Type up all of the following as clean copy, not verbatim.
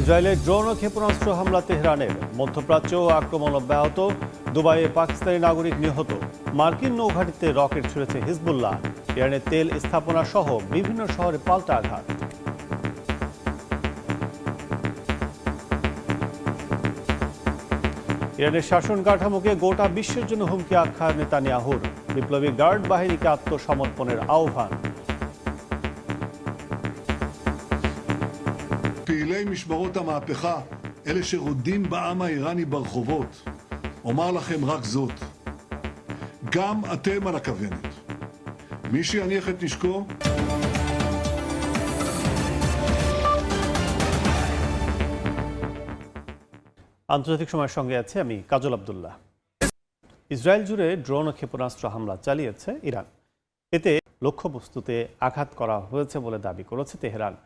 ইসরায়েলের ড্রোন ও ক্ষেপণাস্ত্র হামলা তেহরানের, মধ্যপ্রাচ্যেও আক্রমণ অব্যাহত। দুবাইয়ে পাকিস্তানি নাগরিক নিহত। মার্কিন নৌঘাঁটিতে রকেট ছুড়েছে হিজবুল্লাহ। ইরানের তেল স্থাপনা সহ বিভিন্ন শহরে পাল্টা আঘাত। ইরানের শাসন কাঠামোকে গোটা বিশ্বের জন্য হুমকি আখ্যা নেতানিয়াহুর। বিপ্লবী গার্ড বাহিনীকে আত্মসমর্পণের আহ্বান। פעילי משמרות המהפכה, אלה שרודים בעם האיראני ברחובות, אומר לכם רק זאת, גם אתם על הכוונת. מי שיניח את נשקו আন্তর্জাতিক সময়ের সঙ্গে আছে আমি কাজল আব্দুল্লাহ। ইসরায়েল জুড়ে ড্রোন ও ক্ষেপণাস্ত্র হামলা চালিয়েছে ইরান। এতে লক্ষ্যবস্তুতে আঘাত করা হয়েছে বলে দাবি করেছে তেহরান।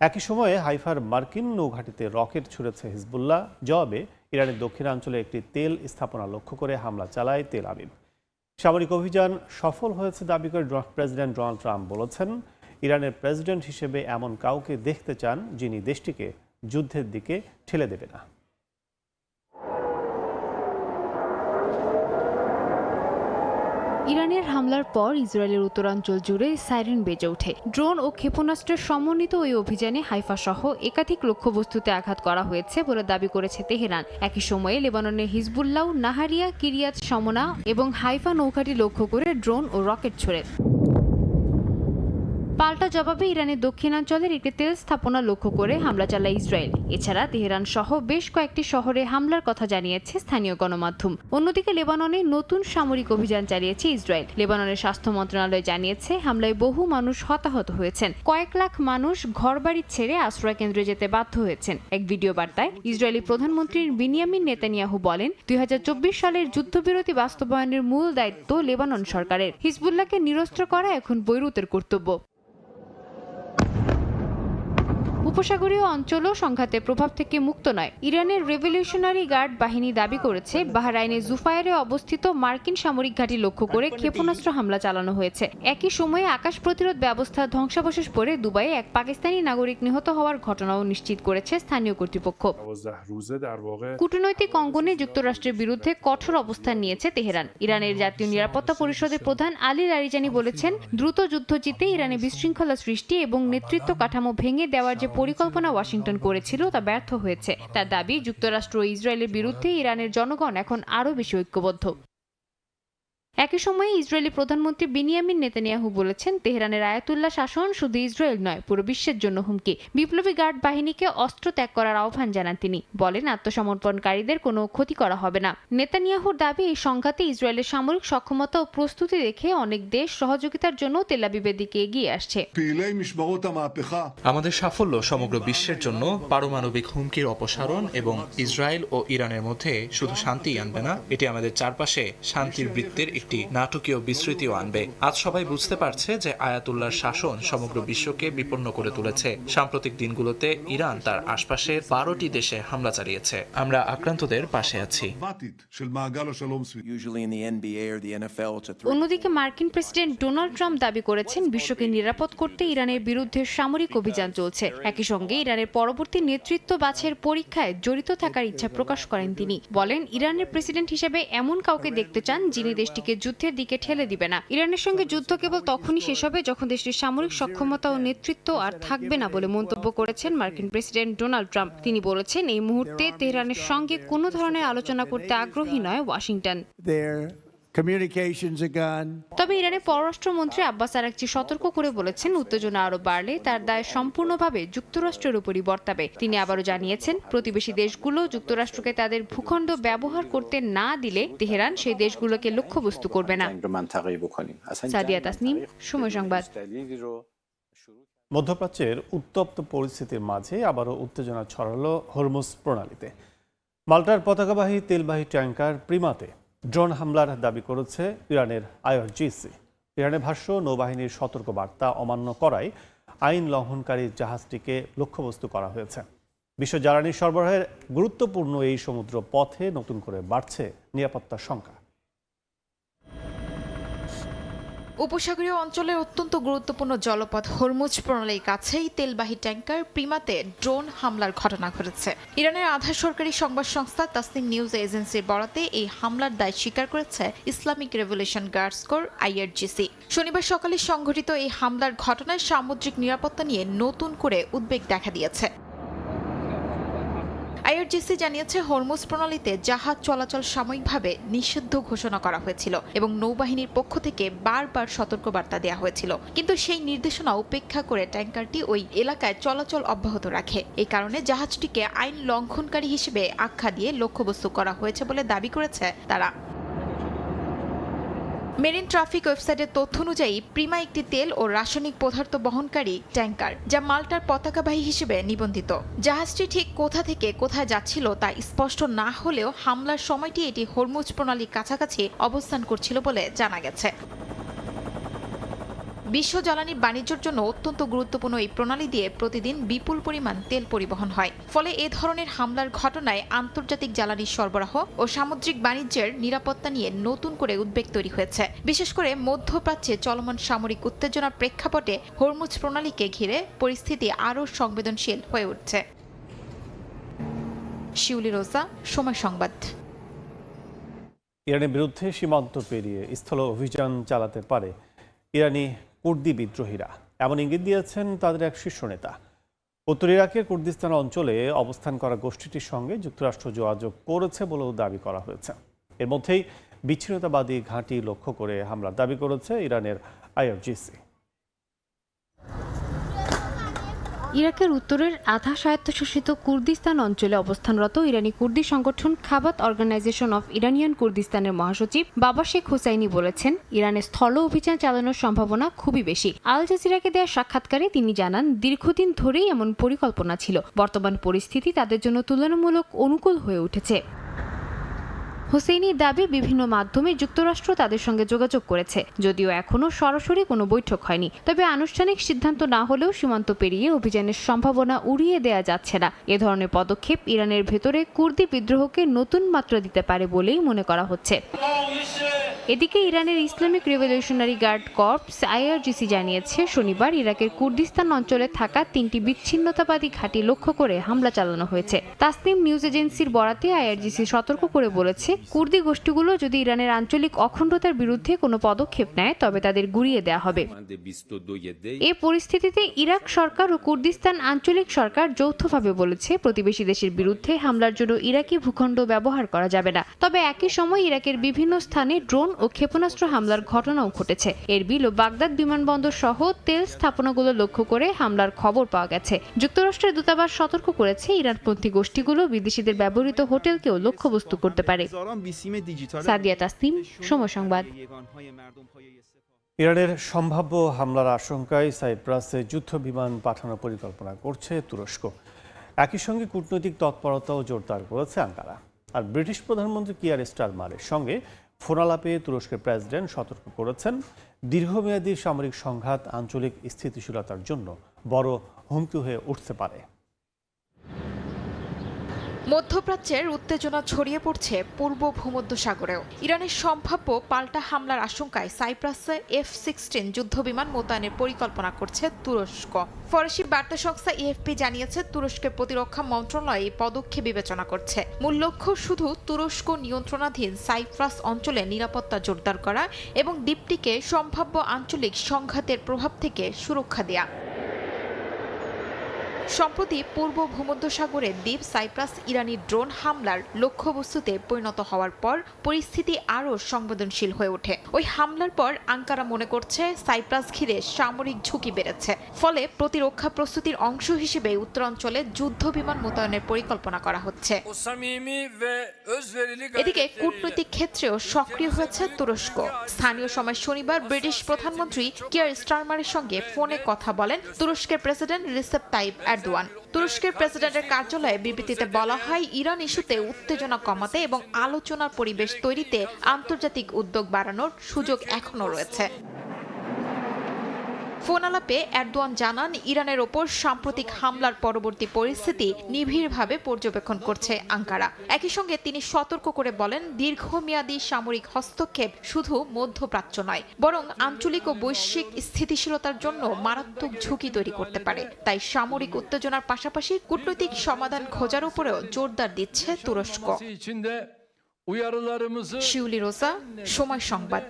একই সময়ে হাইফার মার্কিন নৌঘাঁটিতে রকেট ছুড়েছে হিজবুল্লাহ। জবাবে ইরানের দক্ষিণাঞ্চলে একটি তেল স্থাপনা লক্ষ্য করে হামলা চালায় তেল আবিব। সামরিক অভিযান সফল হয়েছে দাবি করে প্রেসিডেন্ট ডোনাল্ড ট্রাম্প বলেছেন, ইরানের প্রেসিডেন্ট হিসেবে এমন কাউকে দেখতে চান যিনি দেশটিকে যুদ্ধের দিকে ঠেলে দেবে না। ইরানের হামলার পর ইসরায়েলের উত্তরাঞ্চল জুড়ে সাইরেন বেজে ওঠে। ড্রোন ও ক্ষেপণাস্ত্রের সমন্বিত ওই অভিযানে হাইফা সহ একাধিক লক্ষ্যবস্তুতে আঘাত করা হয়েছে বলে দাবি করেছে তেহরান। একই সময়ে লেবাননের হিজবুল্লাহ নাহারিয়া, কিরিয়াত সমনা এবং হাইফা নৌঘাঁটি লক্ষ্য করে ড্রোন ও রকেট ছোড়ে। পাল্টা জবাবে ইরানের দক্ষিণাঞ্চলের একটি তেল স্থাপনা লক্ষ্য করে হামলা চালায় ইসরায়েল। এছাড়া তেহরান সহ বেশ কয়েকটি শহরে হামলার কথা জানিয়েছে স্থানীয় গণমাধ্যম। অন্যদিকে লেবাননে নতুন সামরিক অভিযান চালিয়েছে ইসরায়েল। লেবাননের স্বাস্থ্য মন্ত্রণালয় জানিয়েছে, হামলায় বহু মানুষ হতাহত হয়েছেন। কয়েক লাখ মানুষ ঘরবাড়ি ছেড়ে আশ্রয় কেন্দ্রে যেতে বাধ্য হয়েছেন। এক ভিডিও বার্তায় ইসরায়েলি প্রধানমন্ত্রী বিনিয়ামিন নেতানিয়াহু বলেন, ২০২৪ সালের যুদ্ধবিরতি বাস্তবায়নের মূল দায়িত্ব লেবানন সরকারের। হিজবুল্লাহকে নিরস্ত্র করা এখন বৈরুতের কর্তব্য। উপসাগরীয় অঞ্চলও সংঘাতের প্রভাব থেকে মুক্ত নয়। ইরানের রেভলিউশনারি গার্ড বাহিনী দাবি করেছে, বাহরাইনের জুফায়ারে অবস্থিত মার্কিন সামরিক ঘাঁটি লক্ষ্য করে ক্ষেপণাস্ত্র হামলা চালানো হয়েছে। একই সময়ে আকাশ প্রতিরোধ ব্যবস্থা ধ্বংসাবশেষ পড়ে দুবাইয়ে এক পাকিস্তানি নাগরিক নিহত হওয়ার ঘটনাও নিশ্চিত করেছে স্থানীয় কর্তৃপক্ষ। কূটনৈতিক অঙ্গনে যুক্তরাষ্ট্রের বিরুদ্ধে কঠোর অবস্থান নিয়েছে তেহরান। ইরানের জাতীয় নিরাপত্তা পরিষদের প্রধান আলী লারিজানি বলেছেন, দ্রুত যুদ্ধ জিতে ইরানে বিশৃঙ্খলা সৃষ্টি এবং নেতৃত্ব কাঠামো ভেঙে দেওয়ার যে পরিকল্পনা ওয়াশিংটন করেছিল তা ব্যর্থ হয়েছে। তার দাবি, যুক্তরাষ্ট্র ও ইসরায়েলের বিরুদ্ধে ইরানের জনগণ এখন আরও বেশি ঐক্যবদ্ধ। একই সময়ে ইসরায়েলি প্রধানমন্ত্রী বিনিয়ামিন নেতানিয়াহু বলেছেন, তেহরানের আয়াতুল্লাহ শাসন শুধু ইসরায়েল নয়, পুরো বিশ্বের জন্য হুমকি। বিপ্লবী গার্ড বাহিনীকে অস্ত্র ত্যাগ করার আহ্বান জানান তিনি। বলেন, আত্মসমর্পণকারীদের কোনো ক্ষতি করা হবে না। নেতানিয়াহুর দাবি, এই সংঘাতে ইসরায়েলের সামরিক সক্ষমতা ও প্রস্তুতি দেখে অনেক দেশ সহযোগিতার জন্য তেল আবিবের দিকে এগিয়ে আসছে। আমাদের সাফল্য সমগ্র বিশ্বের জন্য পারমাণবিক হুমকির অপসারণ এবং ইসরায়েল ও ইরানের মধ্যে শুধু শান্তি আনবে না, এটি আমাদের চারপাশে শান্তির বৃত্তের একটি নাটকীয় বিস্তৃতিও আনবে। আজ সবাই বুঝতে পারছে যে আয়াতুল্লাহর শাসন সমগ্র বিশ্বকে বিপন্ন করে তুলেছে। সাম্প্রতিক দিনগুলোতে ইরান তার আশপাশের 12টি দেশে হামলা চালিয়েছে। আমরা আক্রান্তদের পাশে আছি। অন্যদিকে মার্কিন প্রেসিডেন্ট ডোনাল্ড ট্রাম্প দাবি করেছেন, বিশ্বকে নিরাপদ করতে ইরানের বিরুদ্ধে সামরিক অভিযান চলছে। একই সঙ্গে ইরানের পরবর্তী নেতৃত্ব বাছাইয়ের পরীক্ষায় জড়িত থাকার ইচ্ছা প্রকাশ করেন তিনি। বলেন, ইরানের প্রেসিডেন্ট হিসেবে এমন কাউকে দেখতে চান যিনি দেশটিকে যুদ্ধের দিকে ঠেলে দিবে না। ইরানের সঙ্গে যুদ্ধ কেবল তখনই শেষ হবে যখন দেশটির সামরিক সক্ষমতা ও নেতৃত্ব আর থাকবে না বলে মন্তব্য করেছেন মার্কিন প্রেসিডেন্ট ডোনাল্ড ট্রাম্প। তিনি বলেছেন, এই মুহূর্তে তেহরানের সঙ্গে কোনো ধরনের আলোচনা করতে আগ্রহী নয় ওয়াশিংটন। তবে ইরানের পররাষ্ট্রমন্ত্রী আব্বাস আরাকচি সতর্ক করে বলেছেন, উত্তেজনা আরো বাড়লে তার দায় সম্পূর্ণভাবে যুক্তরাষ্ট্রের উপরই বর্তাবে। তিনি আবারও জানিয়েছেন, প্রতিবেশী দেশগুলো যুক্তরাষ্ট্রকে তাদের ভূখণ্ড ব্যবহার করতে না দিলে তেহরান সেই দেশগুলোকে লক্ষ্যবস্তু করবে না। সাদিয়া তাসনিম, সময় সংবাদ। মধ্যপ্রাচ্যের উত্তপ্ত পরিস্থিতির মাঝে আবারও উত্তেজনা ছড়ালো হরমুজ প্রণালীতে। মাল্টার পতাকাবাহী তেলবাহী ট্যাঙ্কার প্রিমাতে ড্রোন হামলার দাবি করেছে ইরানের আইআরজিসি। ইরানের ভাষ্য, নৌবাহিনীর সতর্ক বার্তা অমান্য করায় আইন লঙ্ঘনকারী জাহাজটিকে লক্ষ্যবস্তু করা হয়েছে। বিশ্ব জ্বালানি সরবরাহের গুরুত্বপূর্ণ এই সমুদ্র পথে নতুন করে বাড়ছে নিরাপত্তার শঙ্কা। উপসাগরীয় অঞ্চলের অত্যন্ত গুরুত্বপূর্ণ জলপথ হরমুজ প্রণালীর কাছেই তেলবাহী ট্যাঙ্কার প্রিমাতে ড্রোন হামলার ঘটনা ঘটেছে। ইরানের আধা সরকারি সংবাদ সংস্থা তাসনিম নিউজ এজেন্সির বরাতে এই হামলার দায় স্বীকার করেছে Islamic revolution guards core IRGC। শনিবার সকালে সংঘটিত এই হামলার ঘটনায় সামুদ্রিক নিরাপত্তা নিয়ে নতুন করে উদ্বেগ দেখা দিয়েছে। IRGC জানিয়েছে হরমুজ প্রণালীতে জাহাজ চলাচল সাময়িকভাবে নিষিদ্ধ ঘোষণা করা হয়েছিল এবং নৌবাহিনীর পক্ষ থেকে বারবার সতর্কবার্তা দেওয়া হয়েছিল, কিন্তু সেই নির্দেশনা উপেক্ষা করে ট্যাঙ্কারটি ওই এলাকায় চলাচল অব্যাহত রাখে। এই কারণে জাহাজটিকে আইন লঙ্ঘনকারী হিসেবে আখ্যা দিয়ে লক্ষ্যবস্তু করা হয়েছে বলে দাবি করেছে তারা। মেরিন ট্রাফিক ওয়েবসাইটের তথ্য অনুযায়ী প্রিমা একটি তেল ও রাসায়নিক পদার্থ বহনকারী ট্যাঙ্কার, যা মাল্টার পতাকাবাহী হিসেবে নিবন্ধিত। জাহাজটি ঠিক কোথা থেকে কোথায় যাচ্ছিল তা স্পষ্ট না হলেও হামলার সময়টি এটি হরমুজ প্রণালীর কাছাকাছি অবস্থান করছিল বলে জানা গেছে। বিশ্ব জ্বালানি বাণিজ্যের জন্য অত্যন্ত গুরুত্বপূর্ণ এই প্রণালী দিয়ে প্রতিদিন বিপুল পরিমাণ তেল পরিবহন হয়। ফলে এ ধরনের হামলার ঘটনায় আন্তর্জাতিক জ্বালানি সরবরাহ ও সামুদ্রিক বাণিজ্যের নিরাপত্তা নিয়ে নতুন করে উদ্বেগ তৈরি হয়েছে। বিশেষ করে মধ্যপ্রাচ্যে চলমান সামরিক উত্তেজনার প্রেক্ষাপটে হরমুজ প্রণালীকে ঘিরে পরিস্থিতি আরও সংবেদনশীল হয়ে উঠছে। শিউলি রোজা, সময় সংবাদ। ইরানের বিরুদ্ধে সীমান্ত পেরিয়ে স্থল অভিযান চালাতে পারে ইরানি কুর্দি বিদ্রোহীরা, এমন ইঙ্গিত দিয়েছেন তাদের এক শীর্ষ নেতা। উত্তর ইরাকের কুর্দিস্তান অঞ্চলে অবস্থান করা গোষ্ঠীটির সঙ্গে যুক্তরাষ্ট্র যোগাযোগ করেছে বলেও দাবি করা হয়েছে। এর মধ্যেই বিচ্ছিন্নতাবাদী ঘাঁটি লক্ষ্য করে হামলার দাবি করেছে ইরানের IRGC। ইরাকের উত্তরের আধা স্বায়ত্তশাসিত কুর্দিস্তান অঞ্চলে অবস্থানরত ইরানি কুর্দি সংগঠন খাবাত অর্গানাইজেশন অফ ইরানিয়ান কুর্দিস্তানের মহাসচিব বাবা শেখ হুসাইনি বলেছেন, ইরানের স্থল অভিযান চালানোর সম্ভাবনা খুবই বেশি। আল জাজিরাকে দেওয়া সাক্ষাৎকারে তিনি জানান, দীর্ঘদিন ধরেই এমন পরিকল্পনা ছিল। বর্তমান পরিস্থিতি তাদের জন্য তুলনামূলক অনুকূল হয়ে উঠেছে। হুসেইনির দাবি, বিভিন্ন মাধ্যমে যুক্তরাষ্ট্র তাদের সঙ্গে যোগাযোগ করেছে, যদিও এখনও সরাসরি কোনো বৈঠক হয়নি। তবে আনুষ্ঠানিক সিদ্ধান্ত না হলেও সীমান্ত পেরিয়ে অভিযানের সম্ভাবনা উড়িয়ে দেয়া যাচ্ছে না। এ ধরনের পদক্ষেপ ইরানের ভেতরে কুর্দি বিদ্রোহকে নতুন মাত্রা দিতে পারে বলেই মনে করা হচ্ছে। এদিকে ইরানের Islamic revolutionary guard corps IRGC জানিয়েছে, শনিবার ইরাকের কুর্দিস্তান অঞ্চলে থাকা 3টি বিচ্ছিন্নতাবাদী ঘাঁটি লক্ষ্য করে হামলা চালানো হয়েছে। তাসনিম নিউজ এজেন্সির বরাতে IRGC সতর্ক করে বলেছে, কুর্দি গোষ্ঠীগুলো যদি ইরানের আঞ্চলিক অখণ্ডতার বিরুদ্ধে কোনো পদক্ষেপ নেয় তবে তাদের গুঁড়িয়ে দেওয়া হবে। এ পরিস্থিতিতে ইরাক সরকার ও কুর্দিস্তান আঞ্চলিক সরকার যৌথভাবে বলেছে, প্রতিবেশী দেশের বিরুদ্ধে হামলার জন্য ইরাকি ভূখণ্ড ব্যবহার করা যাবে না। তবে একই সময় ইরাকের বিভিন্ন স্থানে ড্রোন ও ক্ষেপণাস্ত্র হামলার ঘটনাও ঘটেছে। এরবিল ও বাগদাদ বিমানবন্দর সহ তেল স্থাপনাগুলো লক্ষ্য করে হামলার খবর পাওয়া গেছে। যুক্তরাষ্ট্রের দূতাবাস সতর্ক করেছে, ইরানপন্থী গোষ্ঠীগুলো বিদেশিদের ব্যবহৃত হোটেলকেও লক্ষ্যবস্তু করতে পারে। সাদিয়া তাসনিম, সময় সংবাদ। ইরানের সম্ভাব্য হামলার আশঙ্কায় সাইপ্রাসে যুদ্ধ বিমান পাঠানোর পরিকল্পনা করছে তুরস্ক। একই সঙ্গে কূটনৈতিক তৎপরতাও জোরদার করেছে আঙ্কারা। আর ব্রিটিশ প্রধানমন্ত্রী কিয়ার স্টারমারের সঙ্গে ফোনালাপে তুরস্কের প্রেসিডেন্ট সতর্ক করেছেন, দীর্ঘমেয়াদী সামরিক সংঘাত আঞ্চলিক স্থিতিশীলতার জন্য বড় হুমকি হয়ে উঠতে পারে। মধ্যপ্রাচ্যের উত্তেজনা ছড়িয়ে পড়ছে পূর্ব ভূমধ্যসাগরেও। ইরানের সম্ভাব্য পাল্টা হামলার আশঙ্কায় সাইপ্রাসে F-16 যুদ্ধবিমান মোতায়েনের পরিকল্পনা করছে তুরস্ক। ফরাসি বার্তা সংস্থা AFP জানিয়েছে, তুরস্কের প্রতিরক্ষা মন্ত্রণালয় এই পদক্ষেপ বিবেচনা করছে। মূল লক্ষ্য শুধু তুরস্ক নিয়ন্ত্রণাধীন সাইপ্রাস অঞ্চলে নিরাপত্তা জোরদার করা এবং দ্বীপটিকে সম্ভাব্য আঞ্চলিক সংঘাতের প্রভাব থেকে সুরক্ষা দেয়া। সম্প্রতি পূর্ব ভূমধ্যসাগরের দ্বীপ সাইপ্রাস ইরানি ড্রোন হামলার লক্ষ্যবস্তুতে পরিণত হওয়ার পর পরিস্থিতি আরও সংবেদনশীল হয়ে ওঠে। ওই হামলার পর আঙ্কারা মনে করছে সাইপ্রাস ঘিরে সামরিক ঝুঁকি বেড়েছে। ফলে প্রতিরক্ষা প্রস্তুতির অংশ হিসেবে উত্তরাঞ্চলে যুদ্ধ বিমান মোতায়েনের পরিকল্পনা করা হচ্ছে। এদিকে কূটনৈতিক ক্ষেত্রেও সক্রিয় হয়েছে তুরস্ক। স্থানীয় সময় শনিবার ব্রিটিশ প্রধানমন্ত্রী কিয়ার স্টারমারের সঙ্গে ফোনে কথা বলেন তুরস্কের প্রেসিডেন্ট রিসেপ তাইপ এরদোয়ান। তুরস্কের প্রেসিডেন্টের কার্যালয়ে বিবৃতিতে বলা হয়, ইরান ইস্যুতে উত্তেজনা কমাতে এবং আলোচনার পরিবেশ তৈরিতে আন্তর্জাতিক উদ্যোগ বাড়ানোর সুযোগ এখনো রয়েছে। ফোন আলাপে এরদোয়ান জানান, ইরানের ওপর সাম্প্রতিক হামলার পরবর্তী পরিস্থিতি নিবিড়ভাবে পর্যবেক্ষণ করছে আঙ্কারা। একই সঙ্গে তিনি সতর্ক করে বলেন, দীর্ঘমেয়াদী সামরিক হস্তক্ষেপ শুধু মধ্যপ্রাচ্য নয়, বরং আঞ্চলিক ও বৈশ্বিক স্থিতিশীলতার জন্য মারাত্মক ঝুঁকি তৈরি করতে পারে। তাই সামরিক উত্তেজনার পাশাপাশি কূটনৈতিক সমাধান খোঁজার উপরেও জোরদার দিচ্ছে তুরস্ক। শিউলি রোজা, সময় সংবাদ।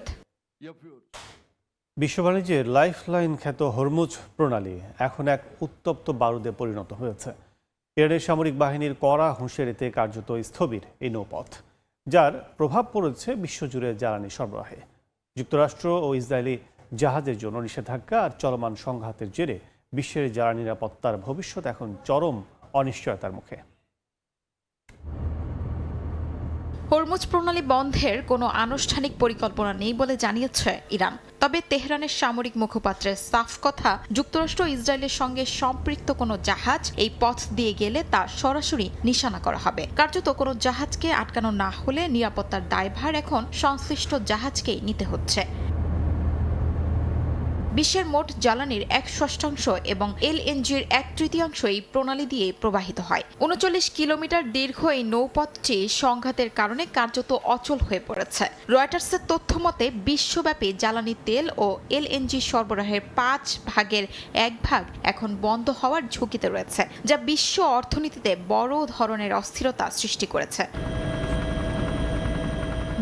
বিশ্ব বাণিজ্যের লাইফলাইন খ্যাত হরমুজ প্রণালী এখন এক উত্তপ্ত বারুদে পরিণত হয়েছে। ইরানের সামরিক বাহিনীর কড়া হুঁশিয়ারিতে কার্যত স্থবির এই নৌপথ, যার প্রভাব পড়েছে বিশ্বজুড়ে জ্বালানি সরবরাহে। যুক্তরাষ্ট্র ও ইসরায়েলি জাহাজের জন্য নিষেধাজ্ঞা আর চলমান সংঘাতের জেরে বিশ্বের জ্বালানি নিরাপত্তার ভবিষ্যৎ এখন চরম অনিশ্চয়তার মুখে। হরমুজ প্রণালী বন্ধের কোনো আনুষ্ঠানিক পরিকল্পনা নেই বলে জানিয়েছে ইরান। তবে তেহরানের সামরিক মুখপাত্রের সাফ কথা, যুক্তরাষ্ট্র ও ইসরায়েলের সঙ্গে সম্পৃক্ত কোনো জাহাজ এই পথ দিয়ে গেলে তা সরাসরি নিশানা করা হবে। কার্যত কোনো জাহাজকে আটকানো না হলে নিরাপত্তার দায়ভার এখন সংশ্লিষ্ট জাহাজকেই নিতে হচ্ছে। বিশ্বের মোট জ্বালানির 1/6 এবং এলএনজির 1/3 এই প্রণালী দিয়ে প্রবাহিত হয়। 39 কিলোমিটার দীর্ঘ এই নৌপথটি সংঘাতের কারণে কার্যত অচল হয়ে পড়েছে। রয়টার্সের তথ্য মতে বিশ্বব্যাপী জ্বালানি তেল ও এলএনজি সরবরাহের 1/5 ভাগ এখন বন্ধ হওয়ার ঝুঁকিতে রয়েছে, যা বিশ্ব অর্থনীতিতে বড় ধরনের অস্থিরতা সৃষ্টি করেছে।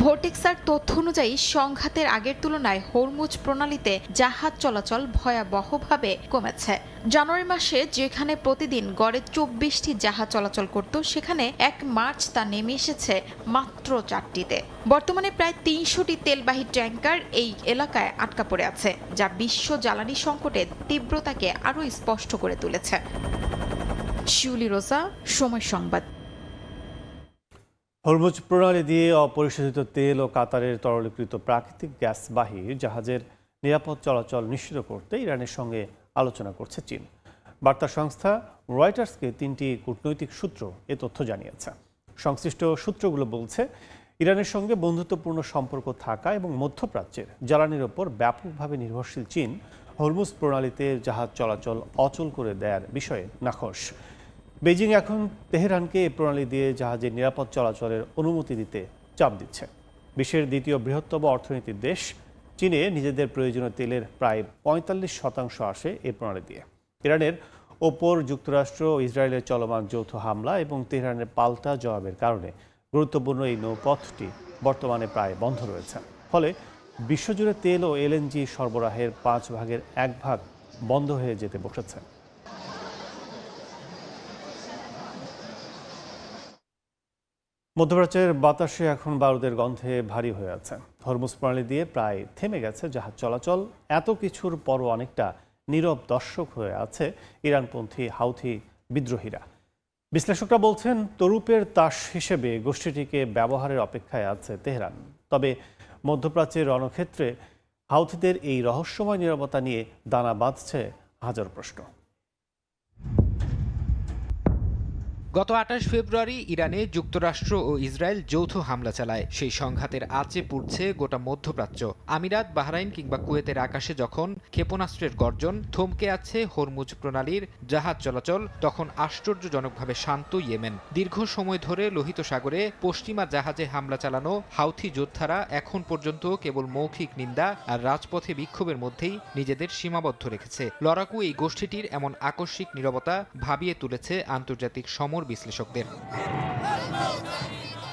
ভোর্টেক্সার তথ্য অনুযায়ী সংঘাতের আগের তুলনায় হরমুজ প্রণালীতে জাহাজ চলাচল ভয়াবহভাবে কমেছে। জানুয়ারি মাসে যেখানে প্রতিদিন গড়ে 24টি জাহাজ চলাচল করত, সেখানে 1 মার্চ তা নেমে এসেছে মাত্র 4টিতে। বর্তমানে প্রায় 300টি তেলবাহী ট্যাঙ্কার এই এলাকায় আটকা পড়ে আছে, যা বিশ্ব জ্বালানি সংকটের তীব্রতাকে আরও স্পষ্ট করে তুলেছে। শিউলি রোজা, সময় সংবাদ। হরমুজ প্রণালী দিয়ে অপরিশোধিত তেল ও কাতারের তরলীকৃত প্রাকৃতিক গ্যাসবাহী জাহাজের নিরাপদ চলাচল নিশ্চিত করতে ইরানের সঙ্গে আলোচনা করছে চীন। বার্তা সংস্থা রয়টার্সকে 3টি কূটনৈতিক সূত্র এ তথ্য জানিয়েছে। সংশ্লিষ্ট সূত্রগুলো বলছে, ইরানের সঙ্গে বন্ধুত্বপূর্ণ সম্পর্ক থাকা এবং মধ্যপ্রাচ্যের জ্বালানির ওপর ব্যাপকভাবে নির্ভরশীল চীন হরমুজ প্রণালীতে জাহাজ চলাচল অচল করে দেওয়ার বিষয়ে নাখোশ। বেজিং এখন তেহরানকে এই প্রণালী দিয়ে জাহাজের নিরাপদ চলাচলের অনুমতি দিতে চাপ দিচ্ছে। বিশ্বের দ্বিতীয় বৃহত্তম অর্থনীতির দেশ চীনে নিজেদের প্রয়োজনীয় তেলের প্রায় 45% আসে এই প্রণালী দিয়ে। ইরানের ওপর যুক্তরাষ্ট্র ও ইসরায়েলের চলমান যৌথ হামলা এবং তেহরানের পাল্টা জবাবের কারণে গুরুত্বপূর্ণ এই নৌপথটি বর্তমানে প্রায় বন্ধ রয়েছে। ফলে বিশ্বজুড়ে তেল ও এলএনজি সরবরাহের 1/5 বন্ধ হয়ে যেতে বসেছে। মধ্যপ্রাচ্যের বাতাসে এখন বারুদের গন্ধে ভারী হয়ে আছে। হরমুজ প্রণালী দিয়ে প্রায় থেমে গেছে জাহাজ চলাচল। এত কিছুর পরও অনেকটা নীরব দর্শক হয়ে আছে ইরানপন্থী হাউথি বিদ্রোহীরা। বিশ্লেষকরা বলছেন, তরুপের তাস হিসেবে গোষ্ঠীটিকে ব্যবহারের অপেক্ষায় আছে তেহরান। তবে মধ্যপ্রাচ্যের রণক্ষেত্রে হাউথিদের এই রহস্যময় নীরবতা নিয়ে দানা বাঁধছে হাজার প্রশ্ন। গত 28 ফেব্রুয়ারি ইরানে যুক্তরাষ্ট্র ও ইসরায়েল যৌথ হামলা চালায়। সেই সংঘাতের আঁচে পুড়ছে গোটা মধ্যপ্রাচ্য। আমিরাত, বাহরাইন কিংবা কুয়েতের আকাশে যখন ক্ষেপণাস্ত্রের গর্জন, থমকে আছে হরমুজ প্রণালীর জাহাজ চলাচল, তখন আশ্চর্যজনকভাবে শান্ত ইয়েমেন। দীর্ঘ সময় ধরে লোহিত সাগরে পশ্চিমা জাহাজে হামলা চালানো হাউথি যোদ্ধারা এখন পর্যন্ত কেবল মৌখিক নিন্দা আর রাজপথে বিক্ষোভের মধ্যেই নিজেদের সীমাবদ্ধ রেখেছে। লড়াকু এই গোষ্ঠীটির এমন আকস্মিক নীরবতা ভাবিয়ে তুলেছে আন্তর্জাতিক সমর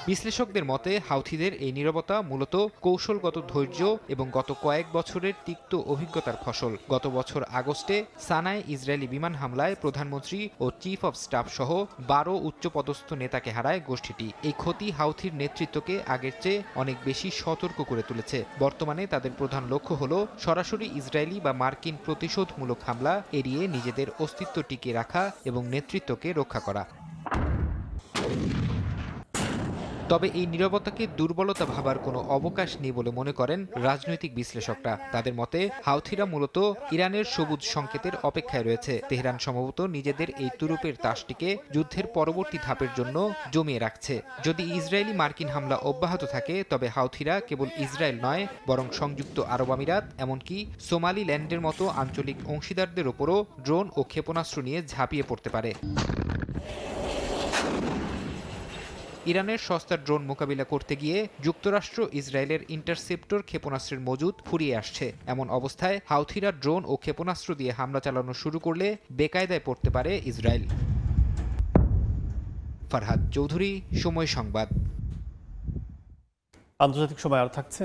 বিশ্লেষকদের মতে হাউথিদের এই নীরবতা মূলত কৌশলগত ধৈর্য এবং গত কয়েক বছরের তিক্ত অভিজ্ঞতার ফসল। গত বছর আগস্টে সানায় ইসরায়েলি বিমান হামলায় প্রধানমন্ত্রী ও চিফ অব স্টাফ সহ 12 উচ্চপদস্থ নেতাকে হারায় গোষ্ঠীটি। এই ক্ষতি হাউথির নেতৃত্বকে আগের চেয়ে অনেক বেশি সতর্ক করে তুলেছে। বর্তমানে তাদের প্রধান লক্ষ্য হল সরাসরি ইসরায়েলি বা মার্কিন প্রতিশোধমূলক হামলা এড়িয়ে নিজেদের অস্তিত্ব টিকিয়ে রাখা এবং নেতৃত্বকে রক্ষা করা। তবে এই নীরবতাকে দুর্বলতা ভাবার কোনো অবকাশ নেই বলে মনে করেন রাজনৈতিক বিশ্লেষকরা। তাদের মতে হাউথিরা মূলত ইরানের সবুজ সংকেতের অপেক্ষায় রয়েছে। তেহরান সম্ভবত নিজেদের এই তুরুপের তাসটিকে যুদ্ধের পরবর্তী ধাপের জন্য জমিয়ে রাখছে। যদি ইসরায়েলি মার্কিন হামলা অব্যাহত থাকে তবে হাউথিরা কেবল ইসরায়েল নয় বরং সংযুক্ত আরব আমিরাত এমনকি সোমালিল্যান্ডের মতো আঞ্চলিক অংশীদারদের ওপরও ড্রোন ও ক্ষেপণাস্ত্র নিয়ে ঝাঁপিয়ে পড়তে পারে। ইরানের সস্তা ড্রোন মোকাবিলা করতে গিয়ে যুক্তরাষ্ট্র ইসরায়েলের ইন্টারসেপ্টর ক্ষেপণাস্ত্রের মজুদ ফুরিয়ে আসছে। এমন অবস্থায় হাউথিরা ড্রোন ও ক্ষেপণাস্ত্র দিয়ে হামলা চালানো শুরু করলে বেকায়দায় পড়তে পারে ইসরায়েল। ফারহাদ চৌধুরী, সময় সংবাদ। আন্তর্জাতিক সময় আর থাকছে।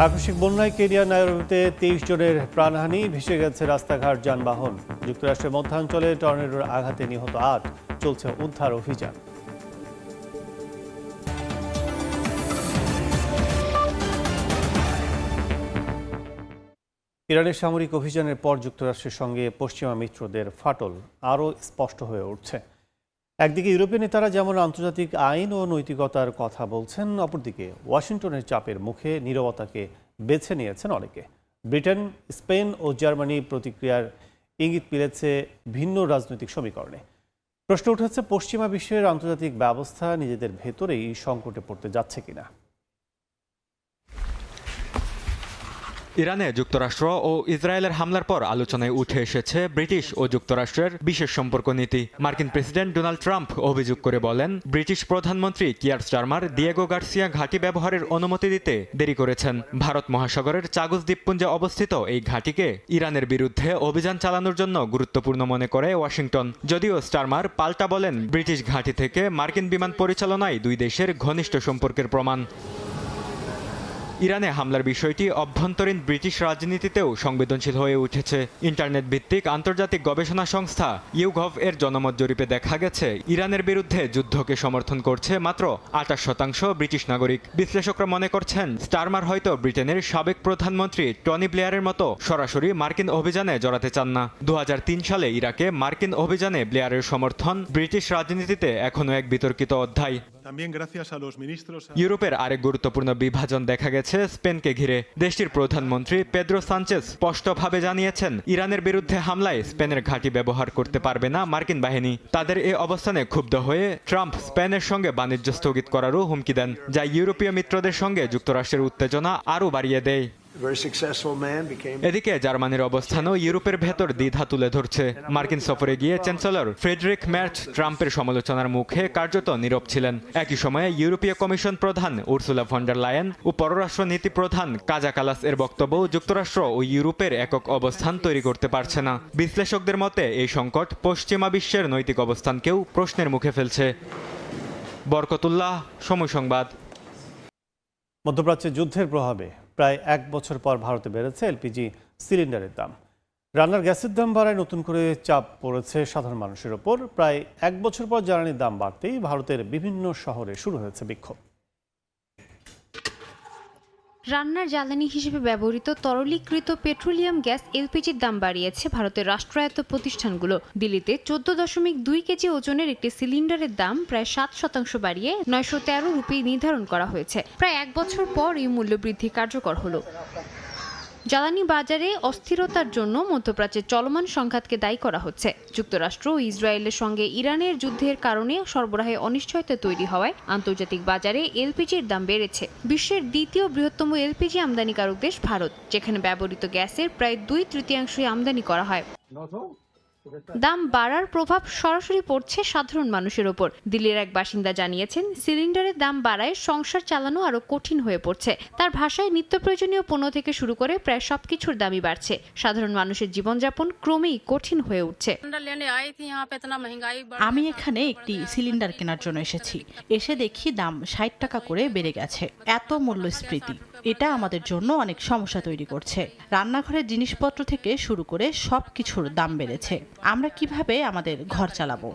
আকস্মিক বন্যায় কেনিয়ার নাইরোবিতে 23 জনের প্রাণহানি, ভেসে গেছে রাস্তাঘাট, যানবাহন। যুক্তরাষ্ট্রের মধ্যাঞ্চলে টর্নেডোর আঘাতে নিহত 8, চলছে উদ্ধার অভিযান। ইরানের সামরিক অভিযানের পর যুক্তরাষ্ট্রের সঙ্গে পশ্চিমা মিত্রদের ফাটল আরও স্পষ্ট হয়ে উঠছে। একদিকে ইউরোপীয় নেতারা যেমন আন্তর্জাতিক আইন ও নৈতিকতার কথা বলছেন, অপরদিকে ওয়াশিংটনের চাপের মুখে নীরবতাকে বেছে নিয়েছেন অনেকে। ব্রিটেন, স্পেন ও জার্মানি প্রতিক্রিয়ার ইঙ্গিত মিলেছে ভিন্ন রাজনৈতিক সমীকরণে। প্রশ্ন উঠেছে, পশ্চিমা বিশ্বের আন্তর্জাতিক ব্যবস্থা নিজেদের ভেতরেই সংকটে পড়তে যাচ্ছে কিনা। ইরানে যুক্তরাষ্ট্র ও ইসরায়েলের হামলার পর আলোচনায় উঠে এসেছে ব্রিটিশ ও যুক্তরাষ্ট্রের বিশেষ সম্পর্ক নীতি। মার্কিন প্রেসিডেন্ট ডোনাল্ড ট্রাম্প অভিযোগ করে বলেন, ব্রিটিশ প্রধানমন্ত্রী কিয়ার স্টারমার দিয়েগো গার্সিয়া ঘাঁটি ব্যবহারের অনুমতি দিতে দেরি করেছেন। ভারত মহাসাগরের চাগজ দ্বীপপুঞ্জে অবস্থিত এই ঘাঁটিকে ইরানের বিরুদ্ধে অভিযান চালানোর জন্য গুরুত্বপূর্ণ মনে করে ওয়াশিংটন। যদিও স্টারমার পাল্টা বলেন, ব্রিটিশ ঘাঁটি থেকে মার্কিন বিমান পরিচালনায় দুই দেশের ঘনিষ্ঠ সম্পর্কের প্রমাণ। ইরানে হামলার বিষয়টি অভ্যন্তরীণ ব্রিটিশ রাজনীতিতেও সংবেদনশীল হয়ে উঠেছে। ইন্টারনেট ভিত্তিক আন্তর্জাতিক গবেষণা সংস্থা ইউগভ এর জনমত জরিপে দেখা গেছে, ইরানের বিরুদ্ধে যুদ্ধকে সমর্থন করছে মাত্র 28% ব্রিটিশ নাগরিক। বিশ্লেষকরা মনে করছেন, স্টারমার হয়তো ব্রিটেনের সাবেক প্রধানমন্ত্রী টনি ব্লেয়ারের মতো সরাসরি মার্কিন অভিযানে জড়াতে চান না। 2003 সালে ইরাকে মার্কিন অভিযানে ব্লেয়ারের সমর্থন ব্রিটিশ রাজনীতিতে এখনও এক বিতর্কিত অধ্যায়। ইউরোপের আরেক গুরুত্বপূর্ণ বিভাজন দেখা গেছে স্পেনকে ঘিরে। দেশটির প্রধানমন্ত্রী পেদ্রো সানচেজ স্পষ্টভাবে জানিয়েছেন, ইরানের বিরুদ্ধে হামলায় স্পেনের ঘাঁটি ব্যবহার করতে পারবে না মার্কিন বাহিনী। তাদের এই অবস্থানে ক্ষুব্ধ হয়ে ট্রাম্প স্পেনের সঙ্গে বাণিজ্য স্থগিত করারও হুমকি দেন, যা ইউরোপীয় মিত্রদের সঙ্গে যুক্তরাষ্ট্রের উত্তেজনা আরও বাড়িয়ে দেয়। এদিকে জার্মানির অবস্থানও ইউরোপের ভেতর দ্বিধা তুলে ধরছে। মার্কিন সফরে গিয়ে চ্যান্সেলর ফ্রেডরিক ম্যার্চ ট্রাম্পের সমালোচনার মুখে কার্যত নীরব ছিলেন। একই সময়ে ইউরোপীয় কমিশন প্রধান উর্সুলা ভন ডার লায়েন ও পররাষ্ট্র নীতি প্রধান কাজা কালাস এর বক্তব্য যুক্তরাষ্ট্র ও ইউরোপের একক অবস্থান তৈরি করতে পারছে না। বিশ্লেষকদের মতে এই সংকট পশ্চিমা বিশ্বের নৈতিক অবস্থানকেও প্রশ্নের মুখে ফেলছে। বরকতুল্লাহ, সময় সংবাদ। মধ্যপ্রাচ্যে যুদ্ধের প্রভাবে প্রায় 1 বছর পর ভারতে বেড়েছে এলপিজি সিলিন্ডারের দাম। রান্নার গ্যাসের দাম বাড়ায় নতুন করে চাপ পড়েছে সাধারণ মানুষের ওপর। প্রায় 1 বছর পর জ্বালানির দাম বাড়তেই ভারতের বিভিন্ন শহরে শুরু হয়েছে বিক্ষোভ। রান্নার জ্বালানি হিসেবে ব্যবহৃত তরলীকৃত পেট্রোলিয়াম গ্যাস এলপিজির দাম বাড়িয়েছে ভারতের রাষ্ট্রায়ত্ত প্রতিষ্ঠানগুলো। দিল্লিতে 14.2 কেজি ওজনের একটি সিলিন্ডারের দাম প্রায় 7% বাড়িয়ে 913 রুপি নির্ধারণ করা হয়েছে। প্রায় 1 বছর পর এই মূল্য বৃদ্ধি কার্যকর হলো। জ্বালানি বাজারে অস্থিরতার জন্য মধ্যপ্রাচ্যের চলমান সংঘাতকে দায়ী করা হচ্ছে। যুক্তরাষ্ট্র ও ইসরায়েলের সঙ্গে ইরানের যুদ্ধের কারণে সরবরাহে অনিশ্চয়তা তৈরি হওয়ায় আন্তর্জাতিক বাজারে এলপিজির দাম বেড়েছে। বিশ্বের দ্বিতীয় বৃহত্তম এলপিজি আমদানিকারক দেশ ভারত, যেখানে ব্যবহৃত গ্যাসের প্রায় 2/3 আমদানি করা হয়। দাম বাড়ার প্রভাব সরাসরি পড়ছে সাধারণ মানুষের ওপর। দিল্লির এক বাসিন্দা জানিয়েছেন, সিলিন্ডারের দাম বাড়ায় সংসার চালানো আরো কঠিন হয়ে পড়ছে। তার ভাষায় নিত্য প্রয়োজনীয় পণ্য থেকে শুরু করে প্রায় সবকিছুর দামই বাড়ছে। সাধারণ মানুষের জীবনযাপন ক্রমেই কঠিন হয়ে উঠছে। আমি এখানে একটি সিলিন্ডার কেনার জন্য এসেছি। এসে দেখি দাম 60 টাকা করে বেড়ে গেছে। এত মূল্যস্ফীতি, এটা আমাদের জন্য অনেক সমস্যা তৈরি করছে। রান্নাঘরের জিনিসপত্র থেকে শুরু করে সবকিছুর দাম বেড়েছে। আমরা কিভাবে আমাদের ঘর চালাবো?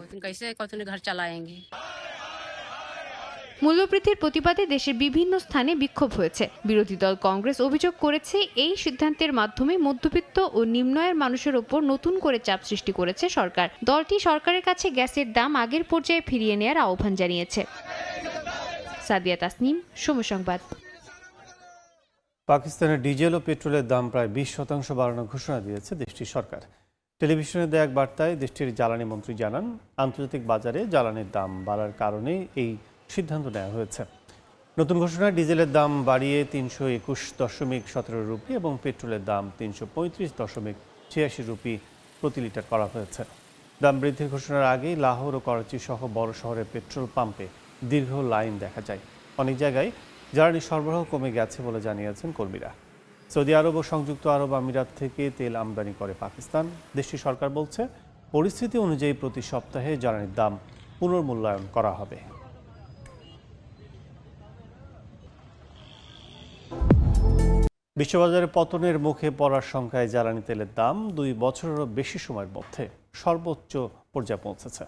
মূল্যবৃদ্ধির প্রতিবাদে দেশের বিভিন্ন স্থানে বিক্ষোভ হয়েছে। বিরোধী দল কংগ্রেস অভিযোগ করেছে, এই সিদ্ধান্তের মাধ্যমে মধ্যবিত্ত ও নিম্ন আয়ের মানুষের ওপর নতুন করে চাপ সৃষ্টি করেছে সরকার। দলটি সরকারের কাছে গ্যাসের দাম আগের পর্যায়ে ফিরিয়ে নেওয়ার আহ্বান জানিয়েছে। সাদিয়া তাসনিম, সময় সংবাদ। পাকিস্তানের ডিজেল ও পেট্রোলের দাম প্রায় 20% বাড়ানোর ঘোষণা দিয়েছে দেশটির সরকার। টেলিভিশনে দেয়া এক বার্তায় দেশটির জ্বালানি মন্ত্রী জানান, আন্তর্জাতিক বাজারে জ্বালানির দাম বাড়ার কারণে এই সিদ্ধান্ত নেওয়া হয়েছে। নতুন ঘোষণায় ডিজেলের দাম বাড়িয়ে 321.17 রুপি এবং পেট্রোলের দাম 335.86 রুপি প্রতি লিটার করা হয়েছে। দাম বৃদ্ধির ঘোষণার আগেই লাহোর ও করাচি সহ বড় শহরের পেট্রোল পাম্পে দীর্ঘ লাইন দেখা যায়। অনেক জায়গায় জ্বালানি সরবরাহ কমে গেছে বলে জানিয়েছেন কর্মীরা। সৌদি আরব ও সংযুক্ত আরব আমিরাত থেকে তেল আমদানি করে পাকিস্তান। দেশটির সরকার বলছে, পরিস্থিতি অনুযায়ী প্রতি সপ্তাহে জ্বালানির দাম পুনর্মূল্যায়ন করা হবে। বিশ্ববাজারে পতনের মুখে পড়ার সংখ্যায় জ্বালানি তেলের দাম 2 বছরেরও বেশি সময়ের মধ্যে সর্বোচ্চ পর্যায়ে পৌঁছেছে।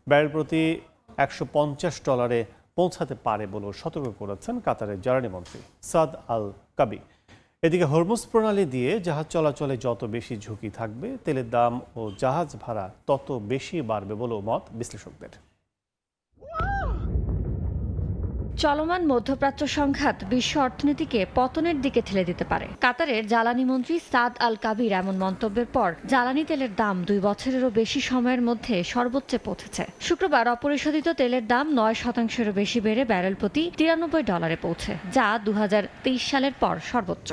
ব্যারেল প্রতি $150 পৌঁছাতে পারে বলেও সতর্ক করেছেন কাতারের জ্বালানি মন্ত্রী সাদ আল কাবি। এদিকে হরমুজ প্রণালী দিয়ে জাহাজ চলাচলে যত বেশি ঝুঁকি থাকবে, তেলের দাম ও জাহাজ ভাড়া তত বেশি বাড়বে বলেও মত বিশ্লেষকদের। চলমান মধ্যপ্রাচ্য সংঘাত বিশ্ব অর্থনীতিকে পতনের দিকে ঠেলে দিতে পারে। কাতারের জ্বালানি মন্ত্রী সাদ আল কাবির এমন মন্তব্যের পর জ্বালানি তেলের দাম 2 বছরেরও বেশি সময়ের মধ্যে সর্বোচ্চে পৌঁছেছে। শুক্রবার অপরিশোধিত তেলের দাম 9%-এরও বেশি বেড়ে ব্যারেল প্রতি $93 পৌঁছে, যা 2023 সালের পর সর্বোচ্চ।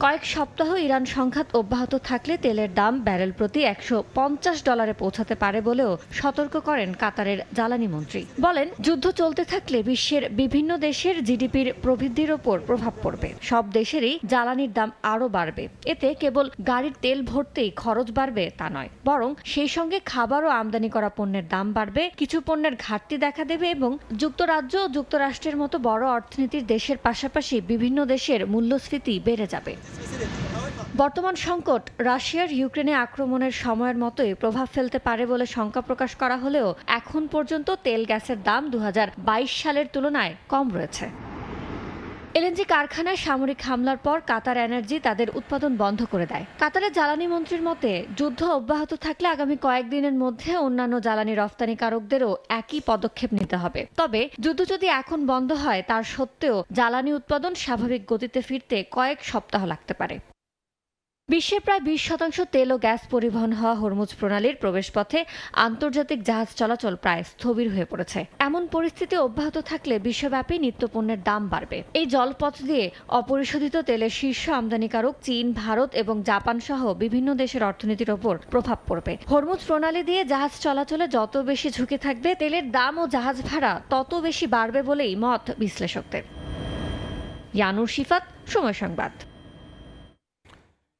কয়েক সপ্তাহ ইরান সংঘাত অব্যাহত থাকলে তেলের দাম ব্যারেল প্রতি $150 পৌঁছাতে পারে বলেও সতর্ক করেন কাতারের জ্বালানি মন্ত্রী। বলেন, যুদ্ধ চলতে থাকলে বিশ্বের বিভিন্ন দেশের জিডিপির প্রবৃদ্ধির ওপর প্রভাব পড়বে। সব দেশেরই জ্বালানির দাম আরও বাড়বে। এতে কেবল গাড়ির তেল ভরতেই খরচ বাড়বে তা নয়, বরং সেই সঙ্গে খাবার ও আমদানি করা পণ্যের দাম বাড়বে, কিছু পণ্যের ঘাটতি দেখা দেবে এবং যুক্তরাজ্য ও যুক্তরাষ্ট্রের মতো বড় অর্থনীতির দেশের পাশাপাশি বিভিন্ন দেশের মূল্যস্ফীতি বেড়ে যাবে। বর্তমান সংকট রাশিয়ার ইউক্রেনে আক্রমণের সময়ের মতোই প্রভাব ফেলতে পারে বলে শঙ্কা প্রকাশ করা হলেও এখন পর্যন্ত তেল গ্যাসের দাম 2022 সালের তুলনায় কম রয়েছে। এলএনজি কারখানায় সামরিক হামলার পর কাতার এনার্জি তাদের উৎপাদন বন্ধ করে দেয়। কাতারের জ্বালানি মন্ত্রীর মতে, যুদ্ধ অব্যাহত থাকলে আগামী কয়েকদিনের মধ্যে অন্যান্য জ্বালানি রফতানিকারকদেরও একই পদক্ষেপ নিতে হবে। তবে যুদ্ধ যদি এখন বন্ধ হয়, তার সত্ত্বেও জ্বালানি উৎপাদন স্বাভাবিক গতিতে ফিরতে কয়েক সপ্তাহ লাগতে পারে। বিশ্বের প্রায় 20% তেল ও গ্যাস পরিবহন হওয়া হরমুজ প্রণালীর প্রবেশপথে আন্তর্জাতিক জাহাজ চলাচল প্রায় স্থবির হয়ে পড়েছে। এমন পরিস্থিতি অব্যাহত থাকলে বিশ্বব্যাপী নিত্যপণ্যের দাম বাড়বে। এই জলপথ দিয়ে অপরিশোধিত তেলের শীর্ষ আমদানিকারক চীন, ভারত এবং জাপান সহ বিভিন্ন দেশের অর্থনীতির ওপর প্রভাব পড়বে। হরমুজ প্রণালী দিয়ে জাহাজ চলাচলে যত বেশি ঝুঁকি থাকবে, তেলের দাম ও জাহাজ ভাড়া তত বেশি বাড়বে বলেই মত বিশ্লেষকদের। ইয়ানুর শিফাত, সময় সংবাদ।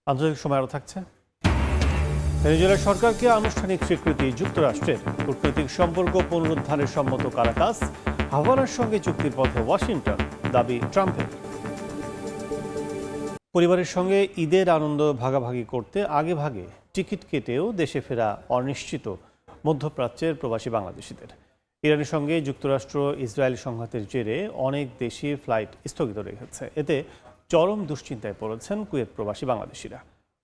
আন্তর্জাতিক সময় আরও থাকছে। ভেনেজুয়েলার সরকারকে আনুষ্ঠানিক স্বীকৃতি যুক্তরাষ্ট্রের। কূটনৈতিক সম্পর্ক পুনরুদ্ধারের সম্মত কারাকাস। হাভানার সঙ্গে চুক্তির পথে ওয়াশিংটন, দাবি ট্রাম্পের। পরিবারের সঙ্গে ঈদের আনন্দ ভাগাভাগি করতে আগেভাগে টিকিট কেটেও দেশে ফেরা অনিশ্চিত মধ্যপ্রাচ্যের প্রবাসী বাংলাদেশিদের। ইরানের সঙ্গে যুক্তরাষ্ট্র ইসরায়েল সংঘাতের জেরে অনেক দেশই ফ্লাইট স্থগিত রেখেছে। এতে চরম দুশ্চিন্তায় পড়েছেন কুয়েত প্রবাসী বাংলাদেশিরা।